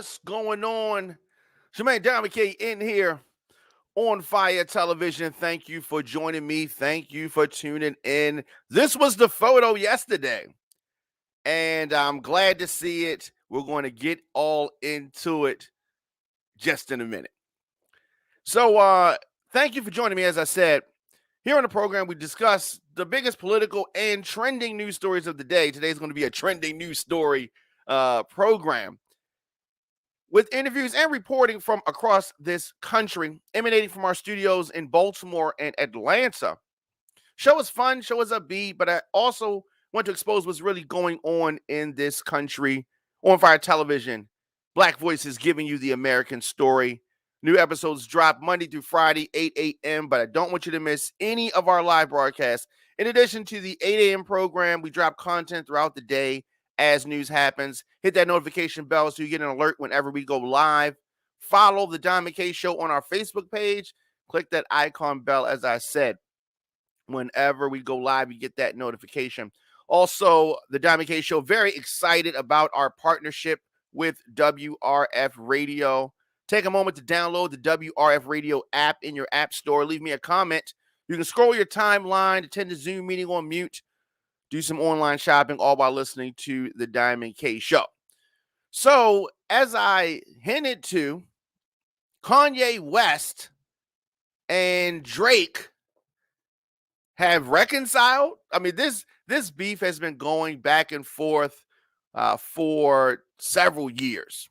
What's going on? Jermaine Dominique in here on Fire Television. Thank you for joining me. Thank you for tuning in. This was the photo yesterday, and I'm glad to see it. We're going to get all into it just in a minute. So, thank you for joining me. As I said, here on the program, we discuss the biggest political and trending news stories of the day. Today's going to be a trending news story program, with interviews and reporting from across this country, emanating from our studios in Baltimore and Atlanta. Show is fun, show is upbeat, but I also want to expose what's really going on in this country. On Fire Television, Black Voices giving you the American story. New episodes drop Monday through Friday, 8 a.m., but I don't want you to miss any of our live broadcasts. In addition to the 8 a.m. program, we drop content throughout the day as news happens. Hit that notification bell so you get an alert whenever we go live. Follow the Diamond K Show on our Facebook page. Click that icon bell, as I said. Whenever we go live, you get that notification. Also, the Diamond K Show, very excited about our partnership with WRF Radio. Take a moment to download the WRF Radio app in your app store. Leave me a comment. You can scroll your timeline, attend a Zoom meeting on mute, do some online shopping, all while listening to the Diamond K Show. So, as I hinted to, Kanye West and Drake have reconciled. I mean, this beef has been going back and forth for several years.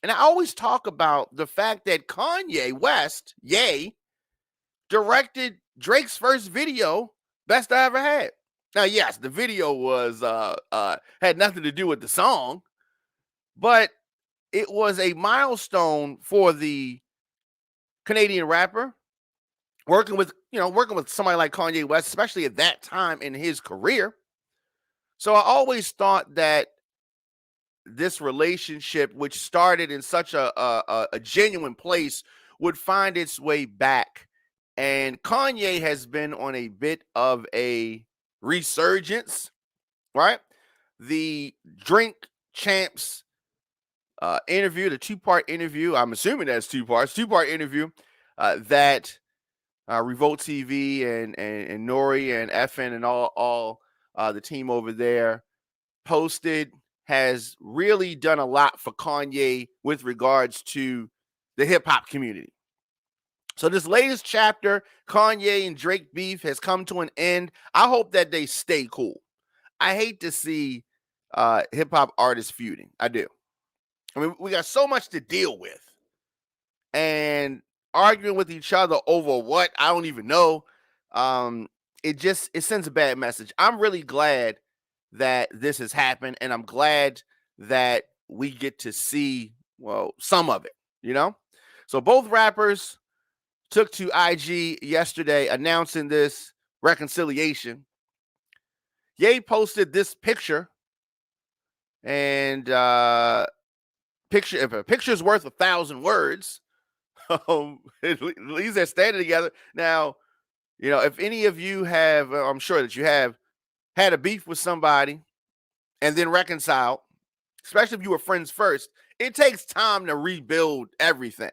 And I always talk about the fact that Kanye West, Ye, directed Drake's first video, Best I Ever Had. Now, yes, the video was had nothing to do with the song, but it was a milestone for the Canadian rapper, working with somebody like Kanye West, especially at that time in his career. So I always thought that this relationship, which started in such a genuine place, would find its way back. And Kanye has been on a bit of a resurgence, right? The Drink Champs interview, the two-part interview, I'm assuming that's two-part interview that Revolt TV and Nori and FN and all the team over there posted, has really done a lot for Kanye with regards to the hip-hop community. So this latest chapter, Kanye and Drake beef, has come to an end. I hope that they stay cool. I hate to see hip-hop artists feuding. I do. I mean, we got so much to deal with. And arguing with each other over what, I don't even know. It sends a bad message. I'm really glad that this has happened, and I'm glad that we get to see, well, some of it, you know? So both rappers took to IG yesterday announcing this reconciliation. Ye posted this picture, and if a picture's worth 1,000 words, at least they're standing together. Now, you know, if any of you have, I'm sure that you have had a beef with somebody and then reconciled, especially if you were friends first, it takes time to rebuild everything,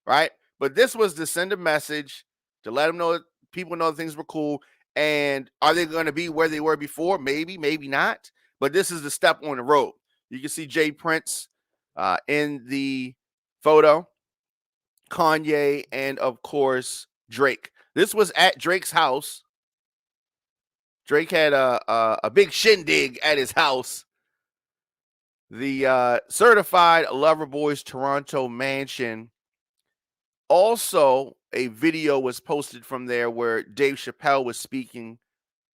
right? But this was to send a message to let them know that people know that things were cool. And are they going to be where they were before? Maybe, maybe not. But this is the step on the road. You can see Jay Prince in the photo, Kanye, and of course, Drake. This was at Drake's house. Drake had a big shindig at his house. The Certified Lover Boys Toronto mansion. Also, a video was posted from there where Dave Chappelle was speaking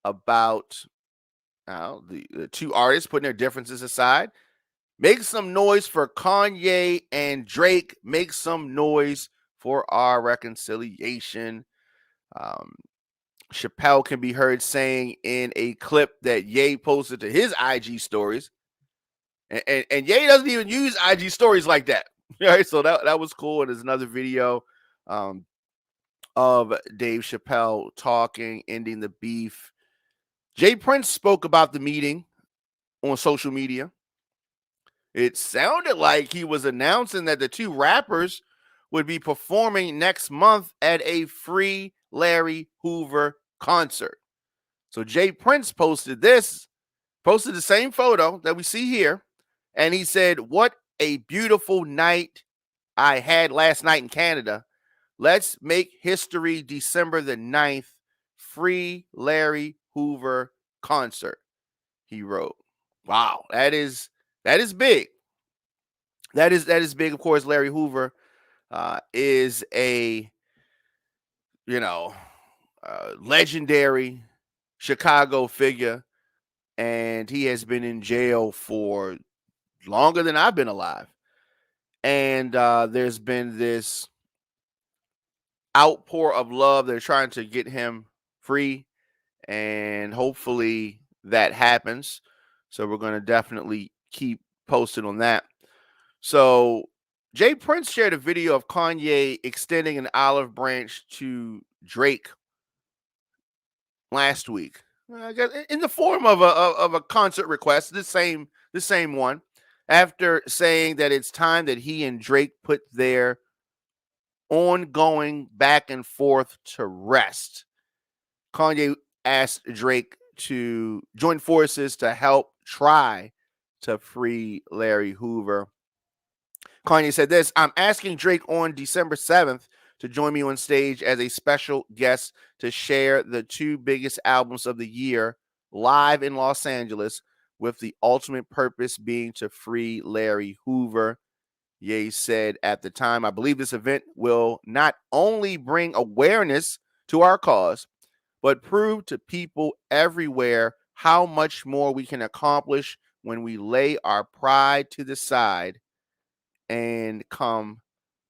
about the two artists, putting their differences aside. Make some noise for Kanye and Drake. Make some noise for our reconciliation. Chappelle can be heard saying in a clip that Ye posted to his IG stories, and Ye doesn't even use IG stories like that. Right, so that was cool. And there's another video of Dave Chappelle talking, ending the beef. Jay Prince spoke about the meeting on social media. It sounded like he was announcing that the two rappers would be performing next month at a free Larry Hoover concert. So Jay Prince posted the same photo that we see here, and he said, "What a beautiful night I had last night in Canada. Let's make history December the 9th, free Larry Hoover concert," he wrote. Wow, that is big. That is big. Of course, Larry Hoover is a you know legendary Chicago figure, and he has been in jail for longer than I've been alive. And there's been this outpour of love. They're trying to get him free, and hopefully that happens. So we're going to definitely keep posted on that. So Jay Prince shared a video of Kanye extending an olive branch to Drake last week. I guess in the form of a concert request, the same one, after saying that it's time that he and Drake put their ongoing back and forth to rest. Kanye asked Drake to join forces to help try to free Larry Hoover. Kanye said this: "I'm asking Drake on December 7th to join me on stage as a special guest to share the two biggest albums of the year live in Los Angeles, with the ultimate purpose being to free Larry Hoover." Ye said at the time, "I believe this event will not only bring awareness to our cause, but prove to people everywhere how much more we can accomplish when we lay our pride to the side and come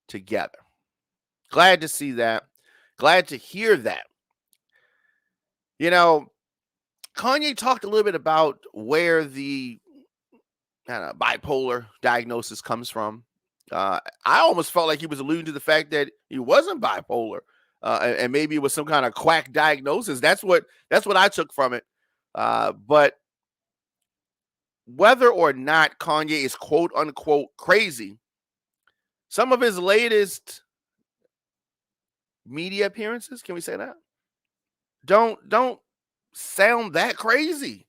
together." Glad to see that. Glad to hear that. You know, Kanye talked a little bit about where the bipolar diagnosis comes from. I almost felt like he was alluding to the fact that he wasn't bipolar, and maybe it was some kind of quack diagnosis. That's what I took from it. But whether or not Kanye is quote unquote crazy, some of his latest media appearances, can we say that, don't sound that crazy.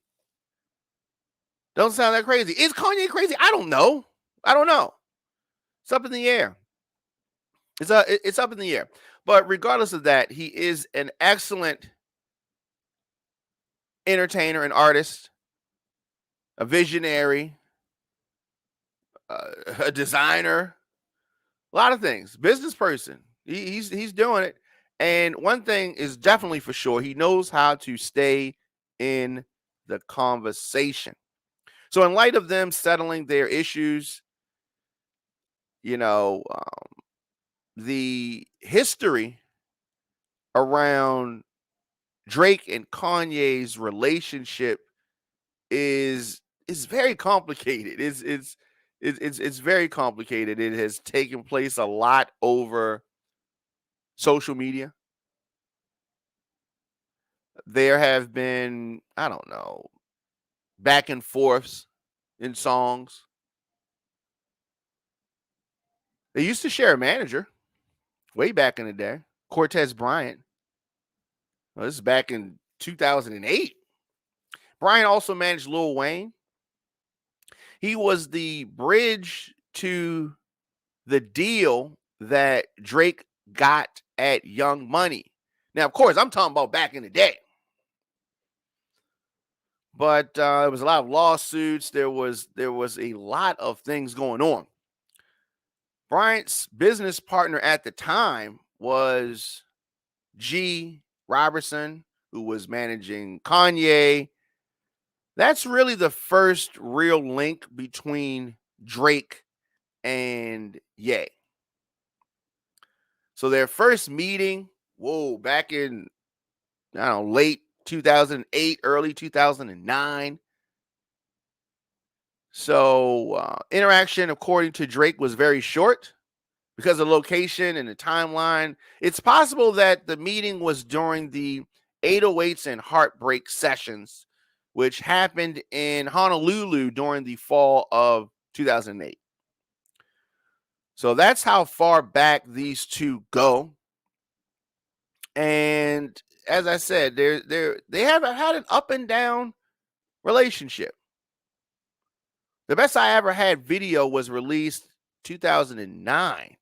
Don't sound that crazy. Is Kanye crazy? I don't know. It's up in the air. It's up in the air. But regardless of that, he is an excellent entertainer and artist, a visionary, a designer, a lot of things, business person. He's doing it. And one thing is definitely for sure, he knows how to stay in the conversation. So in light of them settling their issues, you know, the history around Drake and Kanye's relationship is very complicated. It's very complicated. It has taken place a lot over social media. There have been, I don't know, back and forths in songs. They used to share a manager way back in the day, Cortez Bryant. Well, this is back in 2008. Bryant also managed Lil Wayne. He was the bridge to the deal that Drake got at Young Money. Now, of course, I'm talking about back in the day. But there was a lot of lawsuits. There was a lot of things going on. Bryant's business partner at the time was G. Robertson, who was managing Kanye. That's really the first real link between Drake and Ye. So their first meeting, back in, I don't know, late 2008, early 2009. So interaction, according to Drake, was very short because of location and the timeline. It's possible that the meeting was during the 808s and Heartbreak sessions, which happened in Honolulu during the fall of 2008. So that's how far back these two go. And as I said, they have had an up and down relationship. The best I ever had video was released 2009,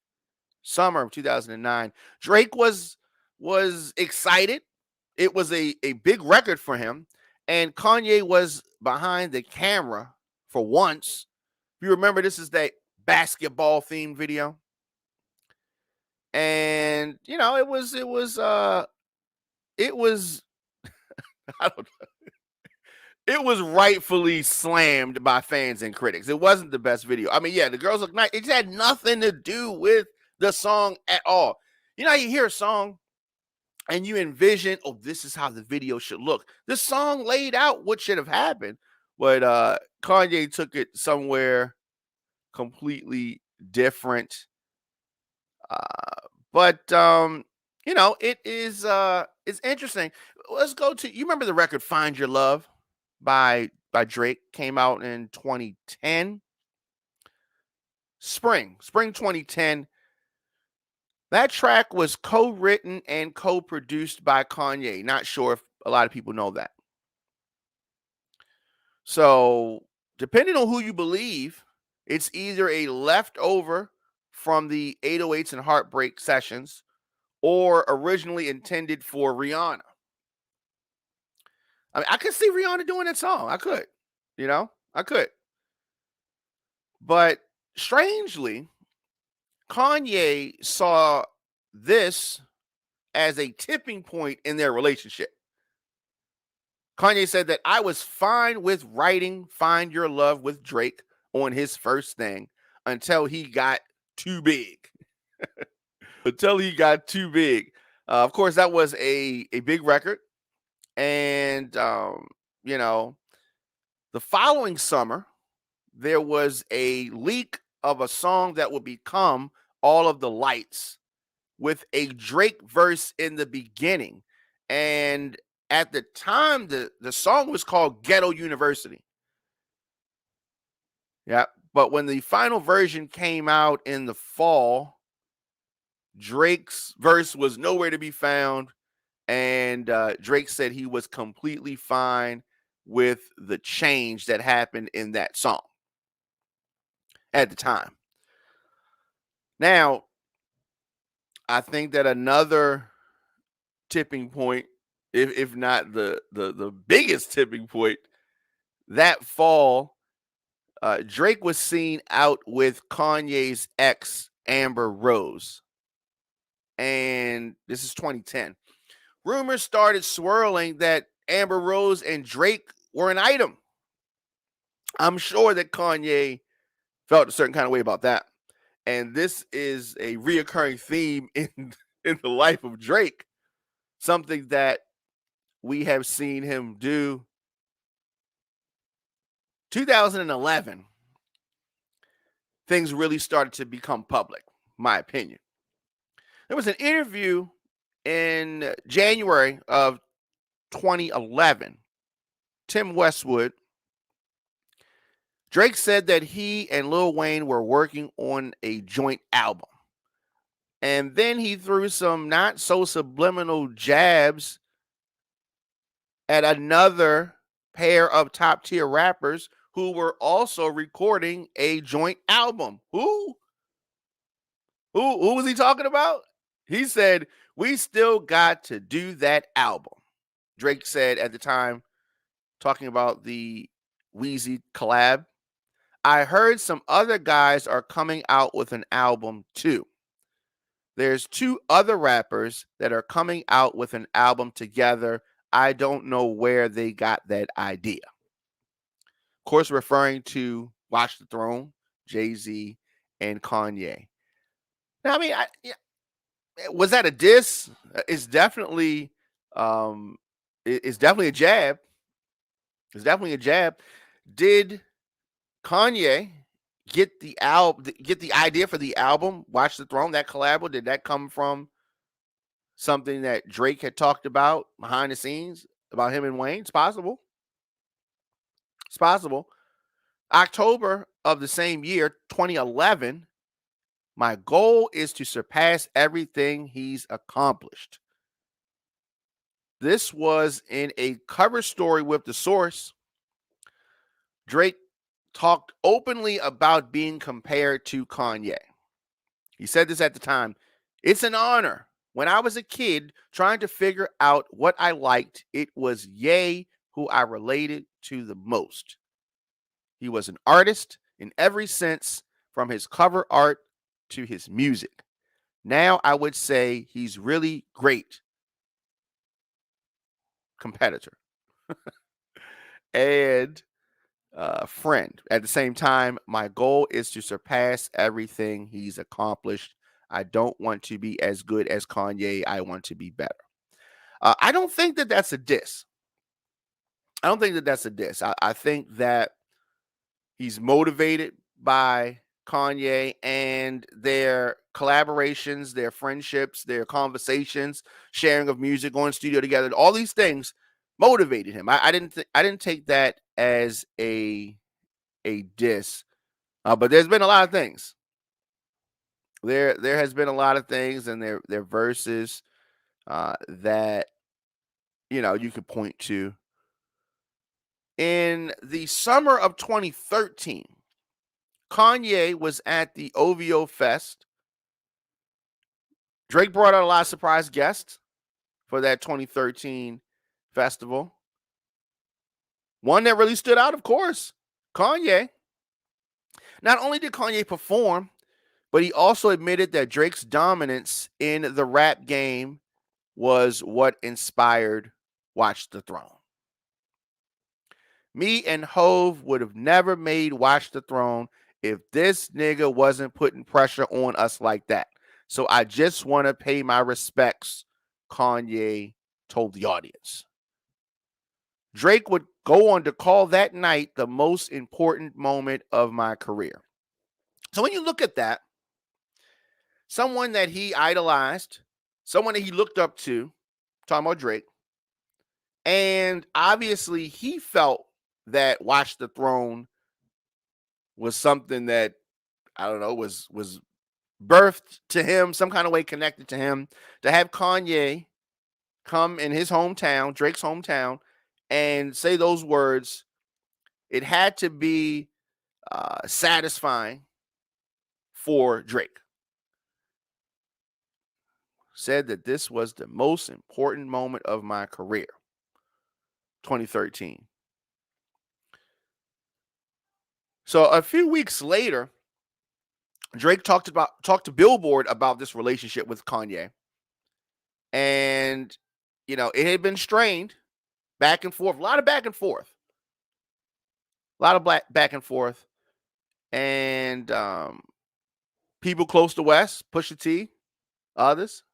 summer of 2009. Drake was excited. It was a big record for him, and Kanye was behind the camera for once. If you remember, this is that basketball themed video. And it was I don't it was rightfully slammed by fans and critics. It wasn't the best video. I mean, yeah, the girls look nice. It had nothing to do with the song at all. You know, you hear a song and you envision, oh, this is how the video should look. This song laid out what should have happened, but Kanye took it somewhere completely different. But it is it's interesting. Let's go to, you remember the record "Find Your Love" by Drake, came out in 2010, spring 2010. That track was co-written and co-produced by Kanye. Not sure if a lot of people know that. So, depending on who you believe, it's either a leftover from the 808s and Heartbreak sessions or originally intended for Rihanna. I mean, I could see Rihanna doing that song. I could, I could. But strangely, Kanye saw this as a tipping point in their relationship. Kanye said that I was fine with writing "Find Your Love" with Drake on his first thing until he got too big. Until he got too big. Of course, that was a big record. And, the following summer, there was a leak of a song that would become "All of the Lights" with a Drake verse in the beginning. And at the time, the song was called "Ghetto University." Yeah. But when the final version came out in the fall, Drake's verse was nowhere to be found. And Drake said he was completely fine with the change that happened in that song at the time. Now, I think that another tipping point, if not the biggest tipping point, that fall, Drake was seen out with Kanye's ex, Amber Rose. And this is 2010. Rumors started swirling that Amber Rose and Drake were an item. I'm sure that Kanye felt a certain kind of way about that. And this is a reoccurring theme in the life of Drake, something that we have seen him do. 2011, things really started to become public, my opinion. There was an interview in January of 2011. Tim Westwood, Drake said that he and Lil Wayne were working on a joint album. And then he threw some not so subliminal jabs at another pair of top tier rappers who were also recording a joint album. Who was he talking about? He said, "We still got to do that album." Drake said at the time, talking about the Weezy collab. "I heard some other guys are coming out with an album too. There's two other rappers that are coming out with an album together. I don't know where they got that idea." Of course, referring to Watch the Throne, Jay-Z, and Kanye. Now, I mean, was that a diss? It's definitely, it's definitely a jab. It's definitely a jab. Did Kanye get the idea for the album Watch the Throne, that collab? Did that come from something that Drake had talked about behind the scenes about him and Wayne? It's possible. It's possible. October of the same year, 2011, my goal is to surpass everything he's accomplished. This was in a cover story with The Source. Drake talked openly about being compared to Kanye. He said this at the time. It's an honor. When I was a kid trying to figure out what I liked, it was Ye who I related to the most. He was an artist in every sense, from his cover art to his music. Now I would say he's really great competitor and friend. At the same time, my goal is to surpass everything he's accomplished. I don't want to be as good as Kanye. I want to be better. I don't think that that's a diss. I don't think that that's a diss. I think that he's motivated by Kanye and their collaborations, their friendships, their conversations, sharing of music, going to studio together. All these things motivated him. I didn't take that as a diss, but there's been a lot of things. There has been a lot of things, and their verses that you could point to. In the summer of 2013, Kanye was at the OVO Fest. Drake brought out a lot of surprise guests for that 2013 festival. One that really stood out, of course, Kanye. Not only did Kanye perform, but he also admitted that Drake's dominance in the rap game was what inspired Watch the Throne. Me and Hove would have never made Watch the Throne if this nigga wasn't putting pressure on us like that. So I just want to pay my respects, Kanye told the audience. Drake would go on to call that night the most important moment of my career. So when you look at that, someone that he idolized, someone that he looked up to, talking about Drake, and obviously he felt that Watch the Throne was something that, I don't know, was birthed to him, some kind of way connected to him. To have Kanye come in his hometown, Drake's hometown, and say those words, it had to be satisfying for Drake. Said that this was the most important moment of my career. 2013. So a few weeks later, Drake talked to Billboard about this relationship with Kanye. And, it had been strained back and forth, a lot of back and forth. A lot of back and forth. And people close to West, Pusha T, others.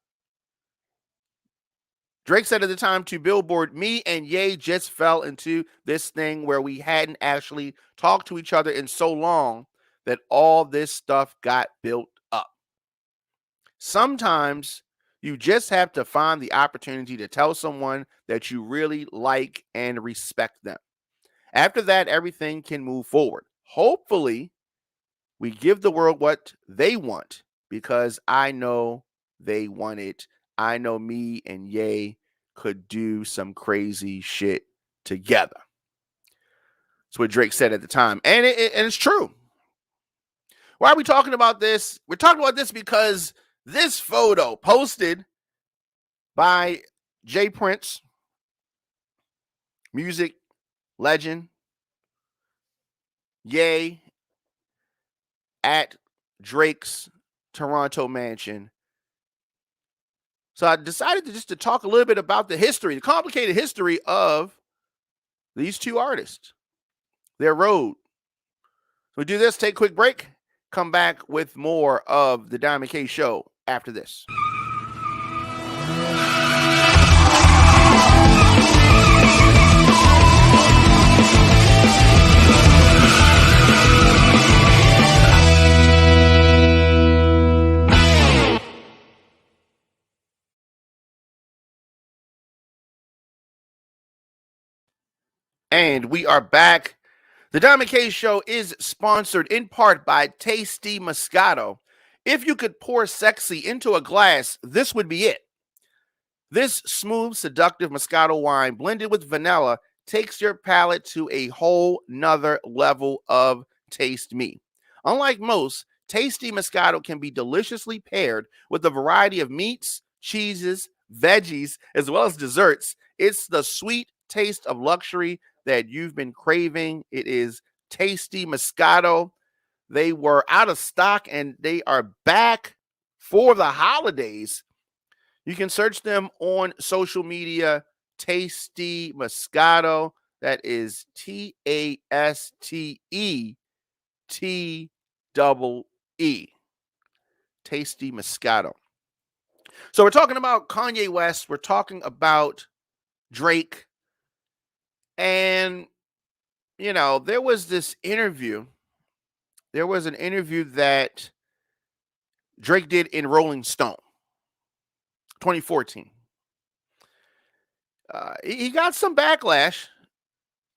Drake said at the time to Billboard, me and Ye just fell into this thing where we hadn't actually talked to each other in so long that all this stuff got built up. Sometimes you just have to find the opportunity to tell someone that you really like and respect them. After that, everything can move forward. Hopefully, we give the world what they want, because I know they want it. I know me and Ye could do some crazy shit together. That's what Drake said at the time. And it's true. Why are we talking about this? We're talking about this because this photo posted by Jay Prince, music legend, Ye, at Drake's Toronto mansion. So I decided to talk a little bit about the history, the complicated history of these two artists, their road. So we do this, take a quick break, come back with more of the Diamond K Show after this. And we are back. The Don McKay Show is sponsored in part by Tasty Moscato. If you could pour sexy into a glass, this would be it. This smooth, seductive Moscato wine blended with vanilla takes your palate to a whole nother level of taste me. Unlike most, Tasty Moscato can be deliciously paired with a variety of meats, cheeses, veggies, as well as desserts. It's the sweet taste of luxury that you've been craving. It is Tasty Moscato. They were out of stock and they are back for the holidays. You can search them on social media, Tasty Moscato. That is TASTETEE. Tasty Moscato. So we're talking about Kanye West. We're talking about Drake. And, you know, there was this interview. There was an interview that Drake did in Rolling Stone, 2014. He got some backlash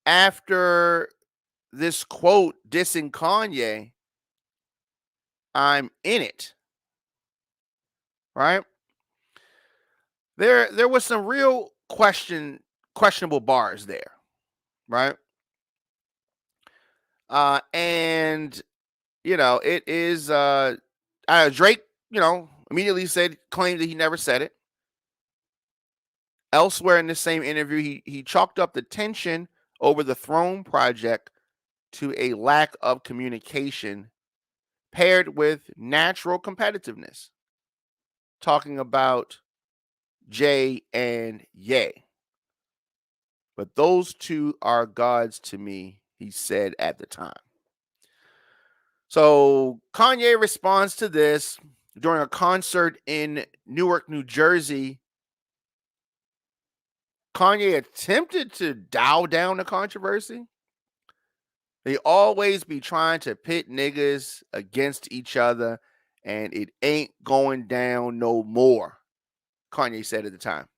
after this quote dissing Kanye, "I'm in it." Right? There was some real questionable bars there, right? And you know, it is Drake, you know, immediately claimed that he never said it. Elsewhere in the same interview, he chalked up the tension over the Throne project to a lack of communication paired with natural competitiveness, talking about Jay and Ye. But those two are gods to me, he said at the time. So Kanye responds to this during a concert in Newark, New Jersey. Kanye attempted to dial down the controversy. They always be trying to pit niggas against each other, and it ain't going down no more, Kanye said at the time.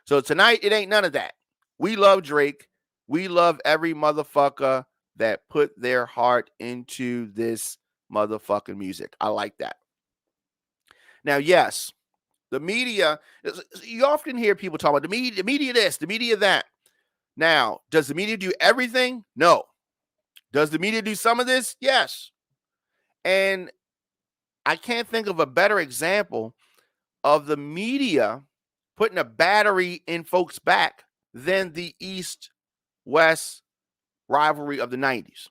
So tonight, it ain't none of that. We love Drake. We love every motherfucker that put their heart into this motherfucking music. I like that. Now, yes, the media, you often hear people talk about the media this, the media that. Now, does the media do everything? No. Does the media do some of this? Yes. And I can't think of a better example of the media putting a battery in folks' back than the East-West rivalry of the 90s.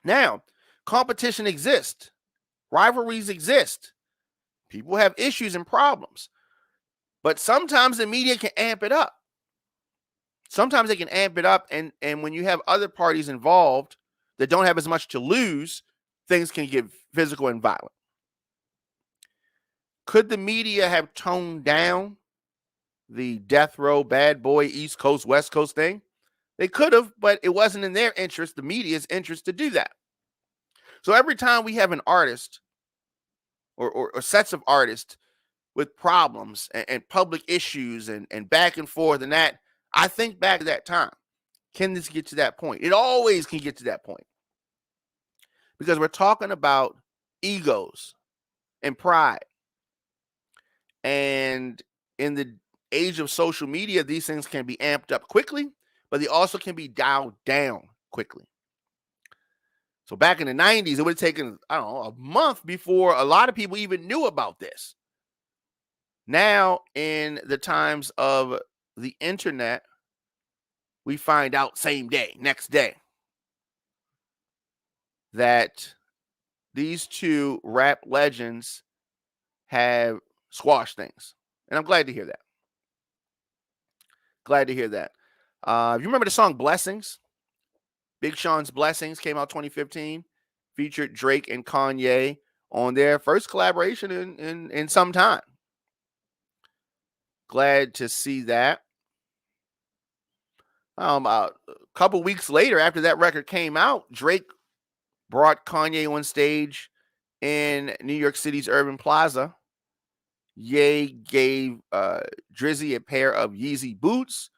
Now, competition exists. Rivalries exist. People have issues and problems. But sometimes the media can amp it up. Sometimes they can amp it up, and when you have other parties involved that don't have as much to lose, things can get physical and violent. Could the media have toned down the death row, bad boy, East Coast, West Coast thing? They could have, but it wasn't in their interest, the media's interest, to do that. So every time we have an artist or sets of artists with problems and public issues and back and forth and that, I think back to that time. Can this get to that point? It always can get to that point. Because we're talking about egos and pride. And in the age of social media, these things can be amped up quickly, but they also can be dialed down quickly. So back in the 90s, it would have taken, I don't know, a month before a lot of people even knew about this. Now, in the times of the internet, we find out same day, next day, that these two rap legends have squashed things. And I'm glad to hear that. Glad to hear that. You remember the song Blessings? Big Sean's Blessings came out 2015, featured Drake and Kanye on their first collaboration in some time. Glad to see that. A couple weeks later, after that record came out, Drake brought Kanye on stage in New York City's Urban Plaza. Ye gave Drizzy a pair of Yeezy boots.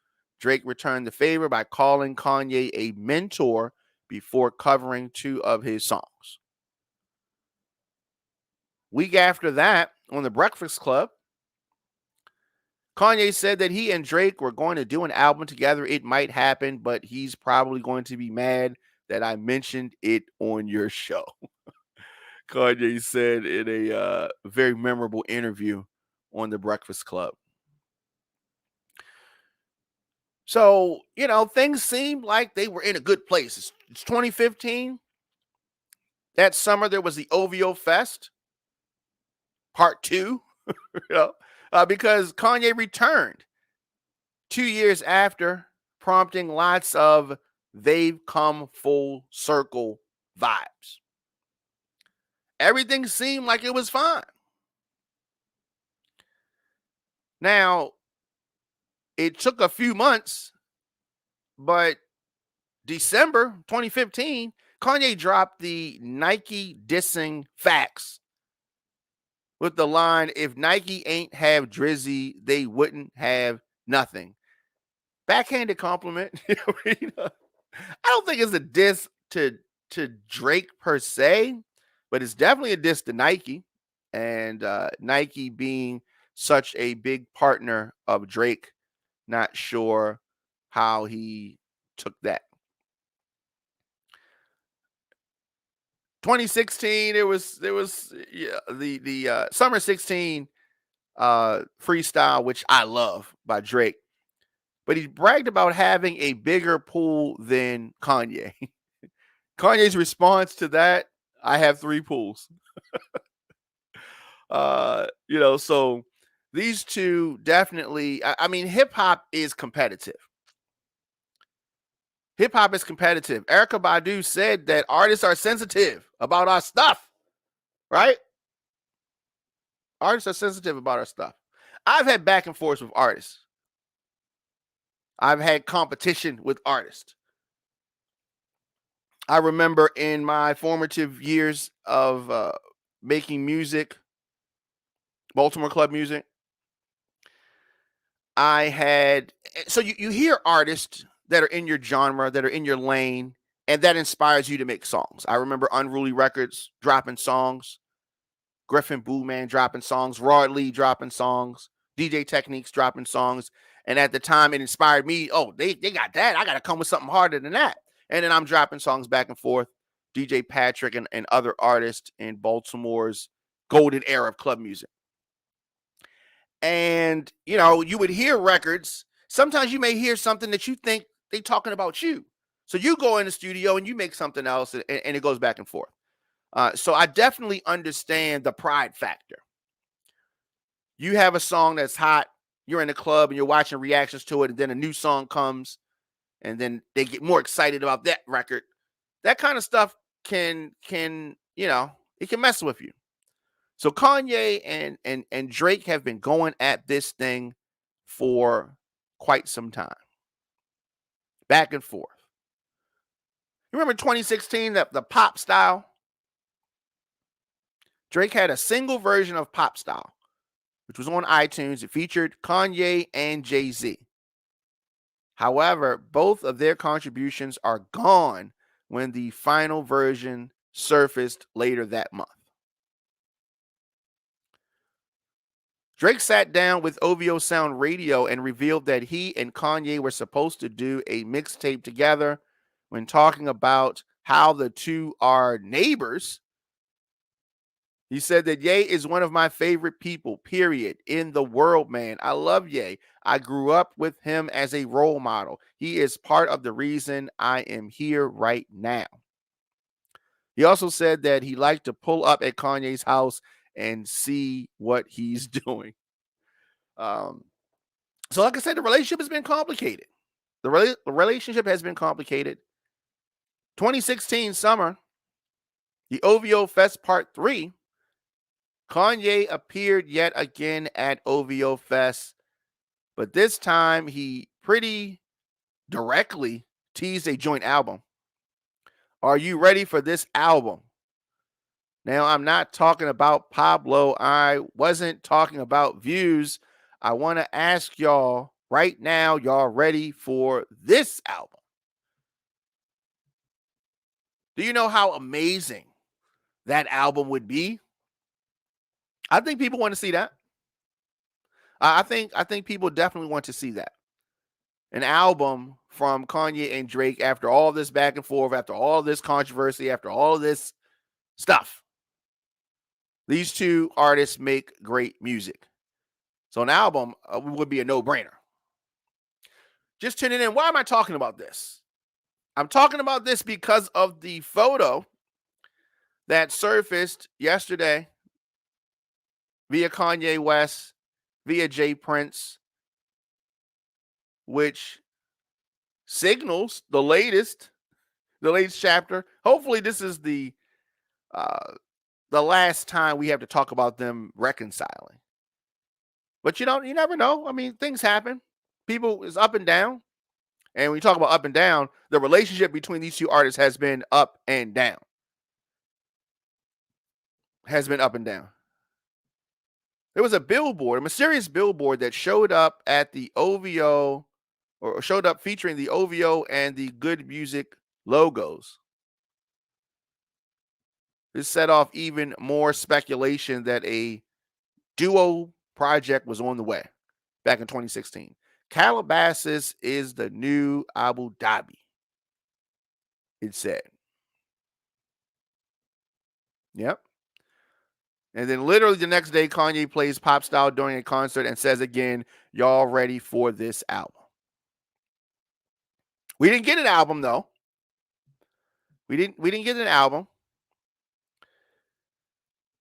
Drake returned the favor by calling Kanye a mentor before covering two of his songs. Week after that, on the Breakfast Club, Kanye said that he and Drake were going to do an album together. It might happen, but he's probably going to be mad that I mentioned it on your show. Kanye said in a very memorable interview on the Breakfast Club. So, things seemed like they were in a good place. It's 2015. That summer, there was the OVO Fest, part 2, because Kanye returned 2 years after, prompting lots of "they've come full circle" vibes. Everything seemed like it was fine. Now, it took a few months, but December 2015, Kanye dropped the Nike dissing facts with the line, "If Nike ain't have Drizzy, they wouldn't have nothing." Backhanded compliment. I don't think it's a diss to Drake per se, but it's definitely a diss to Nike, and Nike being such a big partner of Drake. Not sure how he took that. 2016, there was the summer 16 freestyle, which I love, by Drake. But he bragged about having a bigger pool than Kanye. Kanye's response to that, "I have 3 pools." So these two definitely, I mean, hip hop is competitive. Hip hop is competitive. Erykah Badu said that artists are sensitive about our stuff, right? Artists are sensitive about our stuff. I've had back and forth with artists. I've had competition with artists. I remember in my formative years of making music, Baltimore club music, I had, so you hear artists that are in your genre, that are in your lane, and that inspires you to make songs. I remember Unruly Records dropping songs, Griffin Boo Man dropping songs, Rod Lee dropping songs, DJ Techniques dropping songs. And at the time, it inspired me. Oh, they got that. I got to come with something harder than that. And then I'm dropping songs back and forth. DJ Patrick and other artists in Baltimore's golden era of club music. And, you would hear records. Sometimes you may hear something that you think they talking about you. So you go in the studio and you make something else, and it goes back and forth. So I definitely understand the pride factor. You have a song that's hot, you're in the club and you're watching reactions to it, and then a new song comes, and then they get more excited about that record. That kind of stuff can it can mess with you. So Kanye and Drake have been going at this thing for quite some time. Back and forth. You remember 2016, the pop style? Drake had a single version of Pop Style, which was on iTunes. It featured Kanye and Jay-Z. However, both of their contributions are gone when the final version surfaced later that month. Drake sat down with OVO Sound Radio and revealed that he and Kanye were supposed to do a mixtape together. When talking about how the two are neighbors, he said that Ye is one of my favorite people, period, in the world, man. I love Ye. I grew up with him as a role model. He is part of the reason I am here right now. He also said that he liked to pull up at Kanye's house and see what he's doing. So like I said, the relationship has been complicated. The relationship has been complicated. 2016 summer, the OVO Fest Part 3, Kanye appeared yet again at OVO Fest, but this time he pretty directly teased a joint album. Are you ready for this album? Now, I'm not talking about Pablo. I wasn't talking about Views. I want to ask y'all right now, y'all ready for this album? Do you know how amazing that album would be? I think people want to see that. I think people definitely want to see that. An album from Kanye and Drake after all this back and forth, after all this controversy, after all this stuff. These two artists make great music. So an album would be a no-brainer. Just tuning in. Why am I talking about this? I'm talking about this because of the photo that surfaced yesterday via Kanye West, via Jay Prince, which signals the latest chapter. Hopefully, this is the last time we have to talk about them reconciling. But you never know. I mean, things happen. People is up and down. And when you talk about up and down, the relationship between these two artists has been up and down. Has been up and down. There was a billboard, a mysterious billboard that showed up at the OVO, or showed up featuring the OVO and the Good Music logos. This set off even more speculation that a duo project was on the way back in 2016. Calabasas is the new Abu Dhabi, it said. Yep. And then literally the next day, Kanye plays Pop Style during a concert and says again, y'all ready for this album? We didn't get an album, though. We didn't get an album.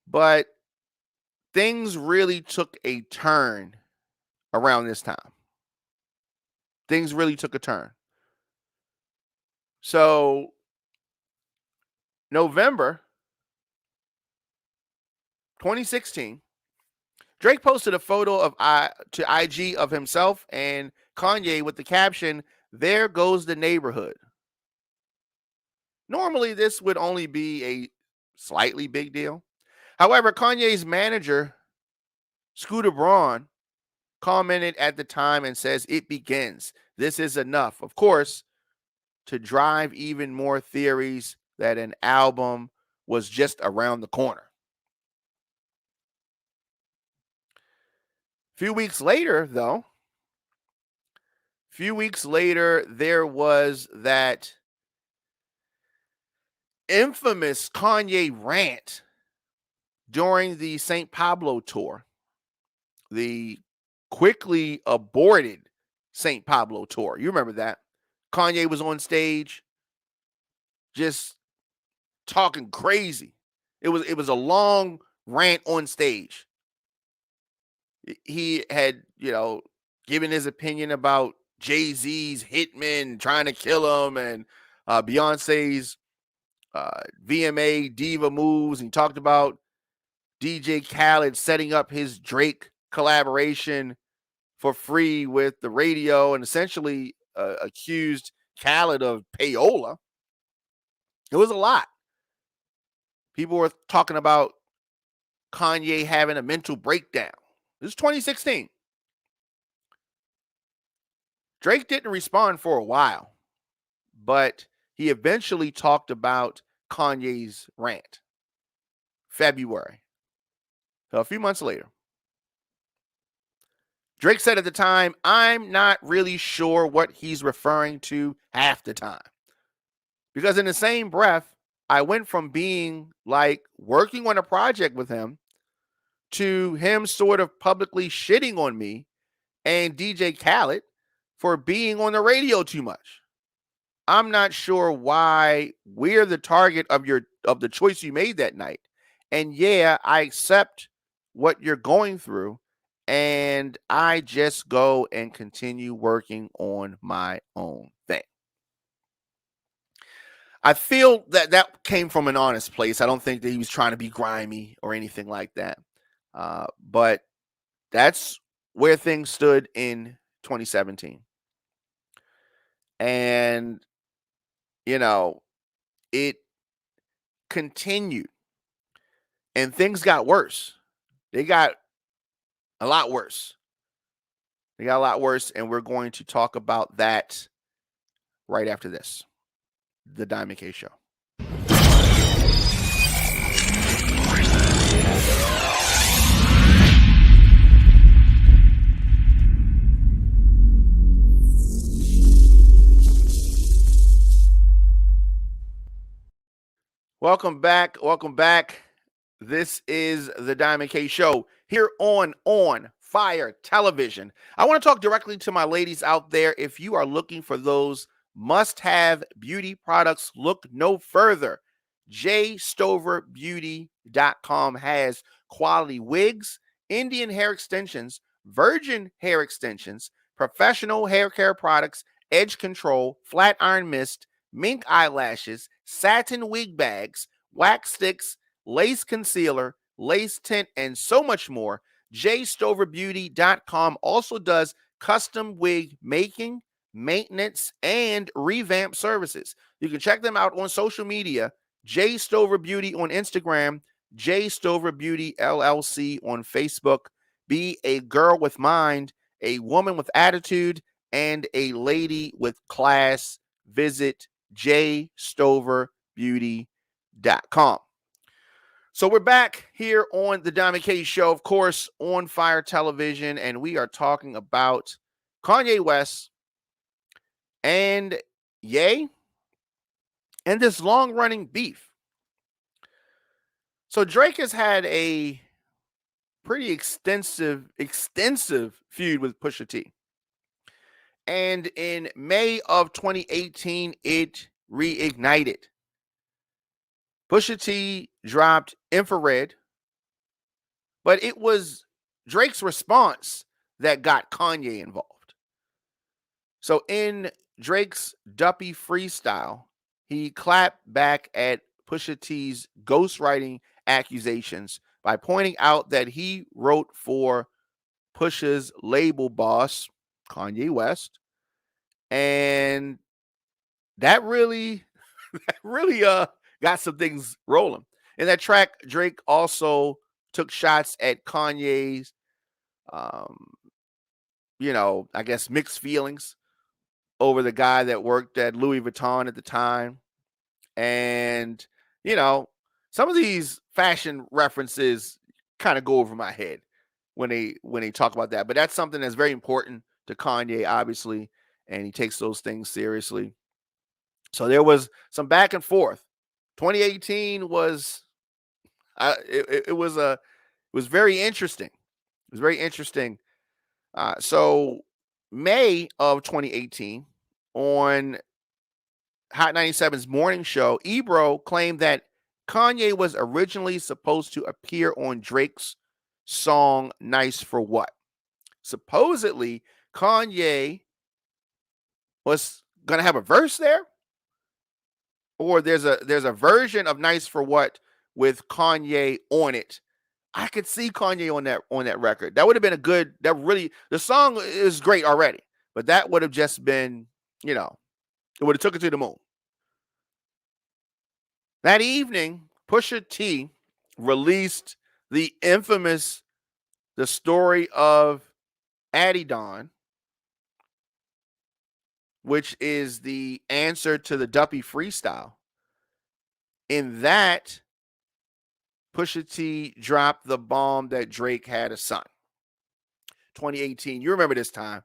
But things really took a turn around this time. Things really took a turn. So November 2016, Drake posted a photo to IG of himself and Kanye with the caption, "There goes the neighborhood." Normally, this would only be a slightly big deal. However, Kanye's manager, Scooter Braun, commented at the time and says, "It begins. This is enough." Of course, to drive even more theories that an album was just around the corner. A few weeks later, there was that infamous Kanye rant during the St. Pablo tour, the quickly aborted St. Pablo tour. You remember that? Kanye was on stage just talking crazy. It was a long rant on stage. He had, given his opinion about Jay-Z's hitmen trying to kill him and Beyonce's VMA diva moves. And he talked about DJ Khaled setting up his Drake collaboration for free with the radio and essentially accused Khaled of payola. It was a lot. People were talking about Kanye having a mental breakdown. This is 2016. Drake didn't respond for a while, but he eventually talked about Kanye's rant. February. So a few months later. Drake said at the time, "I'm not really sure what he's referring to half the time." Because in the same breath, I went from being like working on a project with him to him sort of publicly shitting on me and DJ Khaled for being on the radio too much. I'm not sure why we're the target of the choice you made that night. And yeah, I accept what you're going through, and I just go and continue working on my own thing. I feel that came from an honest place. I don't think that he was trying to be grimy or anything like that. But that's where things stood in 2017. And, it continued and things got worse. They got a lot worse. And we're going to talk about that right after this. The Diamond K Show. Welcome back. Welcome back. This is the Diamond K Show here on Fire Television. I want to talk directly to my ladies out there. If you are looking for those must-have beauty products, look no further. jstoverbeauty.com has quality wigs, Indian hair extensions, virgin hair extensions, professional hair care products, edge control, flat iron mist, mink eyelashes, satin wig bags, wax sticks, lace concealer, lace tint, and so much more. jstoverbeauty.com also does custom wig making, maintenance, and revamp services. You can check them out on social media. J Stover Beauty on Instagram, J Stover Beauty LLC on Facebook. Be a girl with mind, a woman with attitude, and a lady with class. Visit jstoverbeauty.com. So we're back here on the Diamond K Show, of course, on Fire Television, and we are talking about Kanye West and Ye and this long-running beef. So Drake has had a pretty extensive feud with Pusha T. And in May of 2018, it reignited. Pusha T dropped Infrared, but it was Drake's response that got Kanye involved. So in Drake's Duppy freestyle, he clapped back at Pusha T's ghostwriting accusations by pointing out that he wrote for Pusha's label boss, Kanye West, and that really got some things rolling. In that track, Drake also took shots at Kanye's, I guess mixed feelings over the guy that worked at Louis Vuitton at the time. And, some of these fashion references kind of go over my head when they talk about that. But that's something that's very important to Kanye, obviously, and he takes those things seriously. So there was some back and forth. 2018 was it was very interesting. It was very interesting. So May of 2018 on Hot 97's morning show, Ebro claimed that Kanye was originally supposed to appear on Drake's song Nice for What. Supposedly, Kanye was going to have a verse there, or there's a version of Nice for What with Kanye on it. I could see Kanye on that record. That would have been the song is great already, but that would have just been, it would have took it to the moon. That evening, Pusha T released the infamous The Story of Adidon, which is the answer to the Duppy freestyle. In that, Pusha T dropped the bomb that Drake had a son. 2018. You remember this time.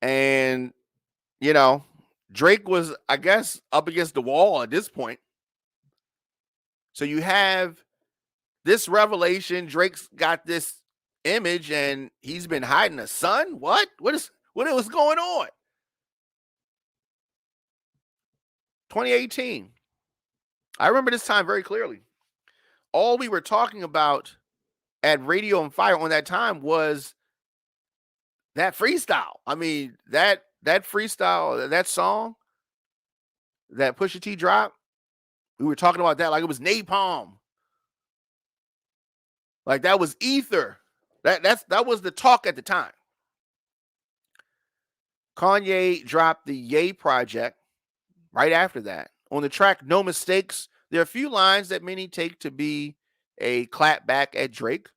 And, Drake was, I guess, up against the wall at this point. So you have this revelation. Drake's got this image and he's been hiding a son. What was going on? 2018. I remember this time very clearly. All we were talking about at Radio and Fire on that time was that freestyle. I mean, that freestyle, that song that Pusha T dropped, we were talking about that like it was napalm. Like that was ether. That was the talk at the time. Kanye dropped the Ye project right after that. On the track No Mistakes, there are a few lines that many take to be a clap back at Drake.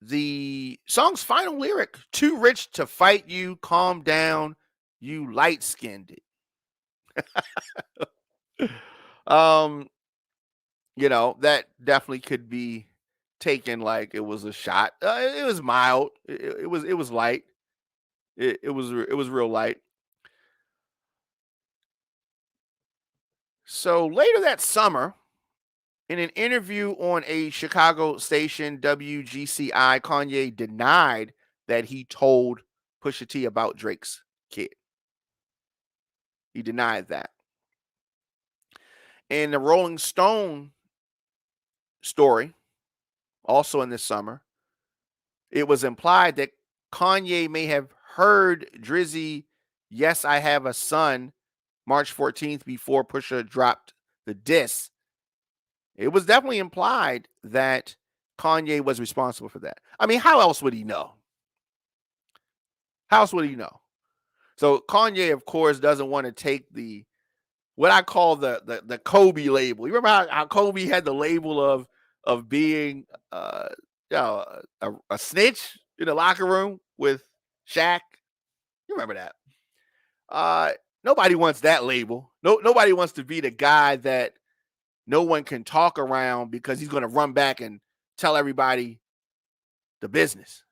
The song's final lyric, too rich to fight you, calm down, you light-skinned it. That definitely could be taken like it was a shot. It was mild. It was light. It was real light. So later that summer, in an interview on a Chicago station, WGCI, Kanye denied that he told Pusha T about Drake's kid. He denied that. In the Rolling Stone story, also in this summer, it was implied that Kanye may have heard Drizzy, "Yes, I Have a Son," March 14th before Pusha dropped the diss. It was definitely implied that Kanye was responsible for that. I mean, how else would he know? How else would he know? So Kanye, of course, doesn't want to take the what I call the Kobe label. You remember how Kobe had the label of being you know, a snitch in the locker room with Shaq? You remember that? Uh, Nobody wants that label. Nobody wants to be the guy that no one can talk around because he's going to run back and tell everybody the business.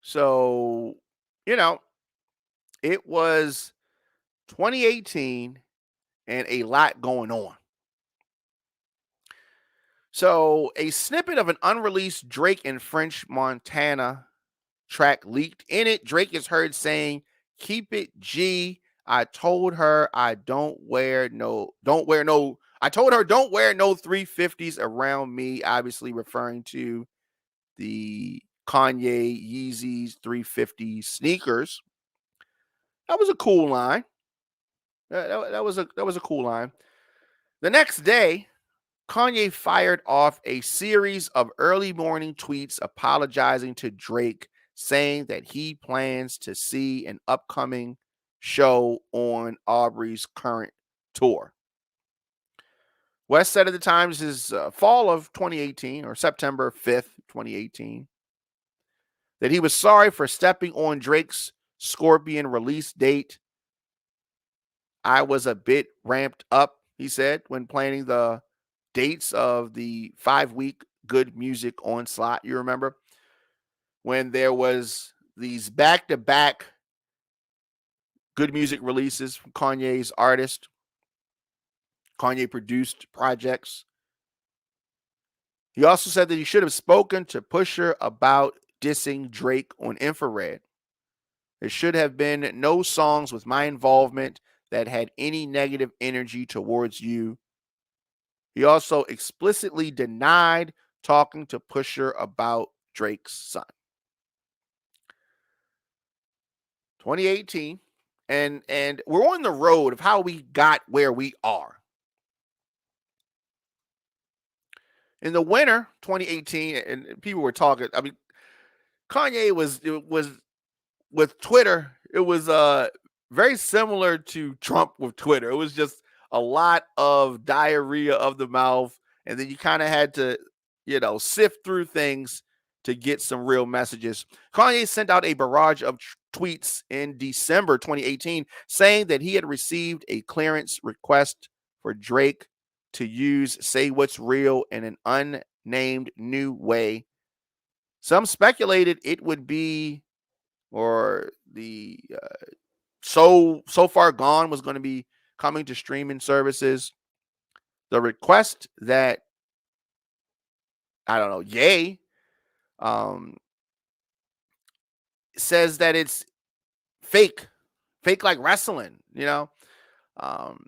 So, you know, it was 2018 and a lot going on. So, a snippet of an unreleased Drake and French Montana track leaked. In it, Drake is heard saying, "Keep it G. I told her I told her don't wear no 350s around me," obviously referring to the Kanye Yeezys 350 sneakers. That was a cool line. That was a cool line. The next day, Kanye fired off a series of early morning tweets apologizing to Drake, saying that he plans to see an upcoming show on Aubrey's current tour. West said at the Times is fall of 2018 or September 5th, 2018, that he was sorry for stepping on Drake's Scorpion release date. "I was a bit ramped up," he said, when planning the dates of the 5-week Good Music onslaught. You remember when there was these back-to-back Good Music releases from Kanye's artist, Kanye produced projects. He also said that he should have spoken to Pusha about dissing Drake on Infrared. "There should have been no songs with my involvement that had any negative energy towards you." He also explicitly denied talking to Pusha about Drake's son. 2018, and we're on the road of how we got where we are. In the winter 2018, and people were talking. I mean, Kanye was with Twitter. It was very similar to Trump with Twitter. It was just a lot of diarrhea of the mouth, and then you kind of had to, sift through things to get some real messages. Kanye sent out a barrage of tweets in December 2018 saying that he had received a clearance request for Drake to use "Say What's Real" in an unnamed new way. Some speculated it would be, or the So Far Gone was going to be coming to streaming services. The request that, I don't know, Ye says that it's fake like wrestling. Um,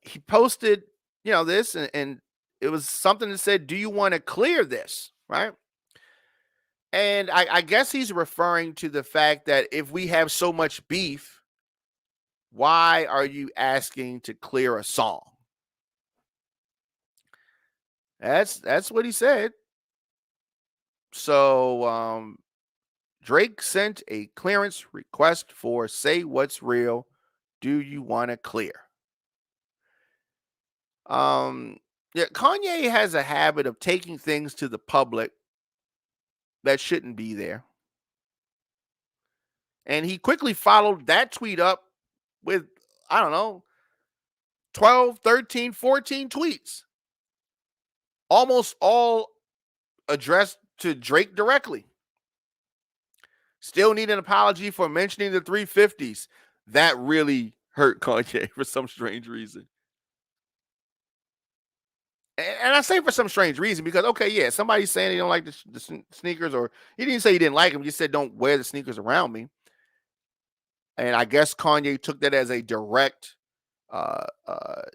he posted, this, and it was something that said, "Do you want to clear this?" Right. And I guess he's referring to the fact that if we have so much beef, why are you asking to clear a song? That's what he said. So Drake sent a clearance request for "Say What's Real. Do you want to clear?" Yeah, Kanye has a habit of taking things to the public that shouldn't be there. And he quickly followed that tweet up with, I don't know, 12, 13, 14 tweets, almost all addressed to Drake directly. "Still need an apology for mentioning the 350s. That really hurt Kanye for some strange reason. And I say for some strange reason because, okay, yeah, somebody's saying they don't like the sneakers, or he didn't say he didn't like them. He just said, don't wear the sneakers around me. And I guess Kanye took that as a direct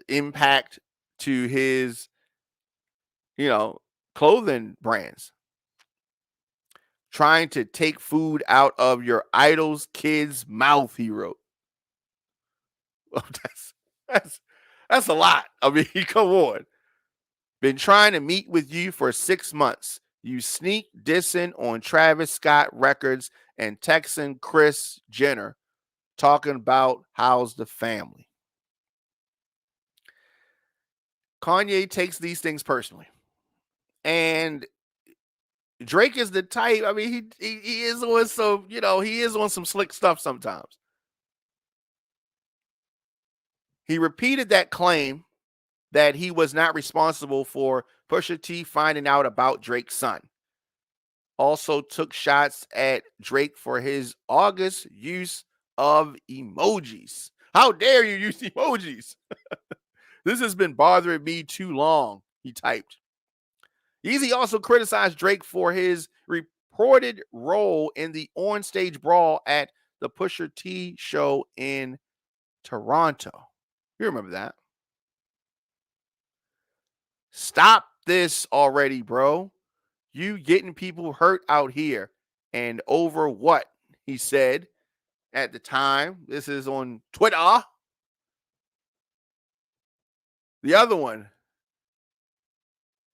impact to his, you know, clothing brands. Trying to take food out of your idol's kid's mouth, he wrote. Well, that's that's a lot. I mean, come on. Been trying to meet with you for 6 months. You sneak dissing on Travis Scott records and texting Kris Jenner talking about how's the family. Kanye takes these things personally. And Drake is the type, I mean, he is on some, he is on some slick stuff sometimes. He repeated that claim that he was not responsible for Pusha T finding out about Drake's son. Also took shots at Drake for his August use of emojis. How dare you use emojis? This has been bothering me too long, he typed. Easy also criticized Drake for his reported role in the onstage brawl at the Pusha T show in Toronto. You remember that? Stop this already, bro. You getting people hurt out here. And over what? He said at the time. This is on Twitter. The other one.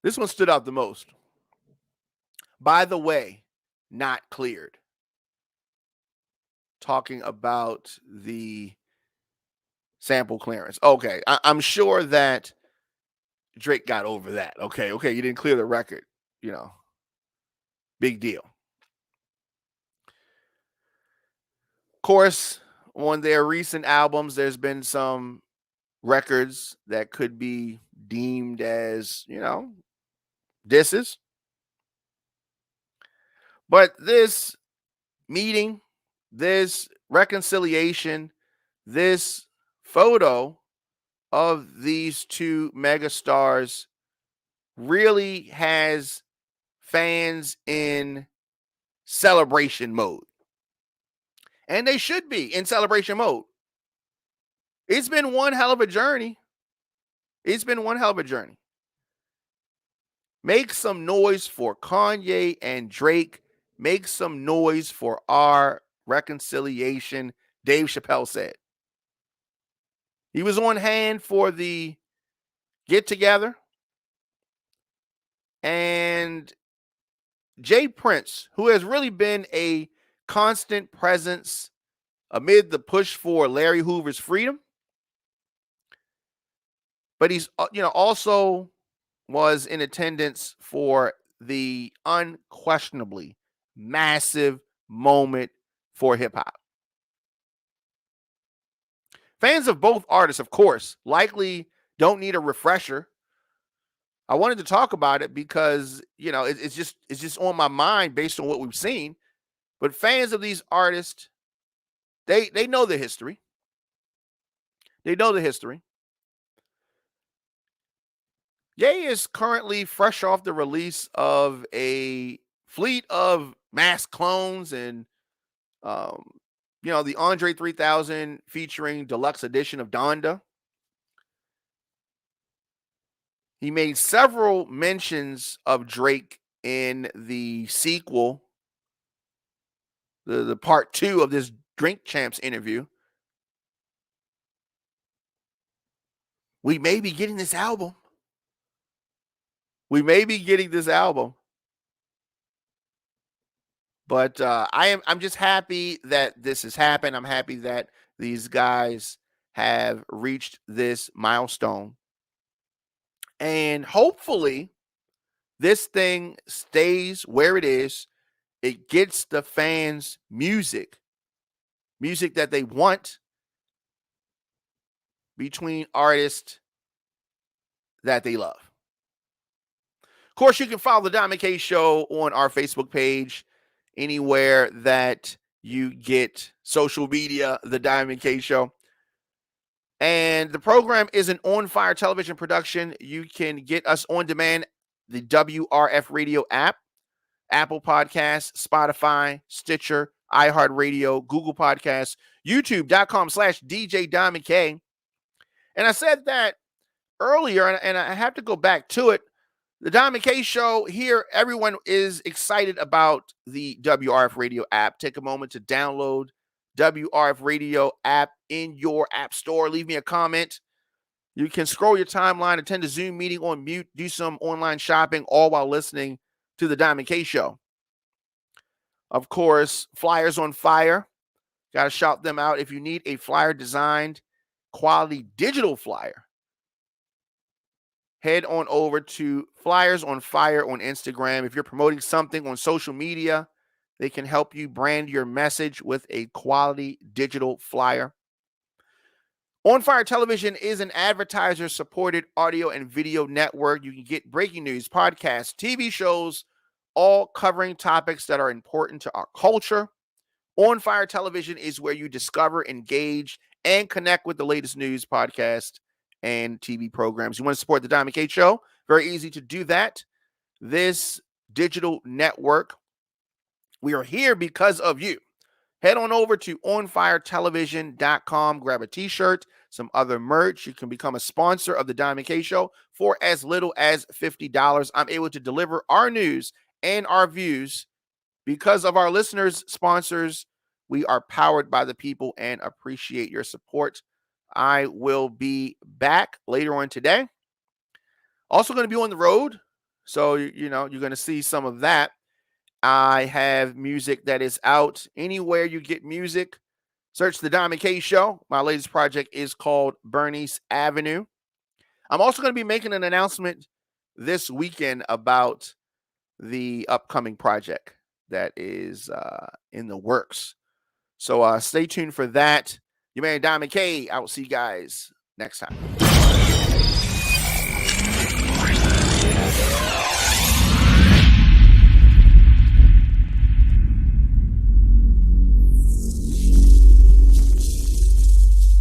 This one stood out the most. By the way, not cleared. Talking about the sample clearance. Okay, I'm sure that Drake got over that. Okay, you didn't clear the record. Big deal. Of course, on their recent albums, there's been some records that could be deemed as, disses. But this meeting, this reconciliation, this photo of these two megastars really has fans in celebration mode. And they should be in celebration mode. It's been one hell of a journey. Make some noise for Kanye and Drake. Make some noise for our reconciliation, Dave Chappelle said. He was on hand for the get together. And Jay Prince, who has really been a constant presence amid the push for Larry Hoover's freedom, but he's also was in attendance for the unquestionably massive moment for hip hop. Fans of both artists, of course, likely don't need a refresher. I wanted to talk about it because, it's just on my mind based on what we've seen. But fans of these artists, they know the history. They know the history. Ye is currently fresh off the release of a fleet of mass clones and, the Andre 3000 featuring deluxe edition of Donda. He made several mentions of Drake in the sequel, the part 2 of this Drink Champs interview. We may be getting this album. But I'm just happy that this has happened. I'm happy that these guys have reached this milestone. And hopefully this thing stays where it is. It gets the fans music that they want between artists that they love. Of course, you can follow the Diamond K Show on our Facebook page, anywhere that you get social media, the Diamond K Show. And the program is an On Fire television production. You can get us on demand, the WRF Radio app, Apple Podcasts, Spotify, Stitcher, iHeartRadio, Google Podcasts, YouTube.com/DJ Diamond K. And I said that earlier, and I have to go back to it. The Diamond K Show here, everyone is excited about the WRF Radio app. Take a moment to download WRF Radio app in your app store. Leave me a comment. You can scroll your timeline, attend a Zoom meeting on mute, do some online shopping, all while listening to the Diamond K Show. Of course, Flyers on Fire. Got to shout them out. If you need a flyer designed, quality digital flyer, head on over to Flyers on Fire on Instagram. If you're promoting something on social media, they can help you brand your message with a quality digital flyer. On Fire Television is an advertiser-supported audio and video network. You can get breaking news, podcasts, TV shows, all covering topics that are important to our culture. On Fire Television is where you discover, engage, and connect with the latest news, podcasts, and TV programs. You want to support the Diamond K Show? Very easy to do that. This digital network, we are here because of you. Head on over to onfiretelevision.com, grab a t-shirt, some other merch. You can become a sponsor of the Diamond K Show for as little as $50. I'm able to deliver our news and our views because of our listeners, sponsors. We are powered by the people and appreciate your support. I will be back later on today. Also going to be on the road. So, you're going to see some of that. I have music that is out anywhere you get music. Search the Diamond K Show. My latest project is called Bernice Avenue. I'm also going to be making an announcement this weekend about the upcoming project that is in the works. So stay tuned for that. Your man Diamond K. I will see you guys next time.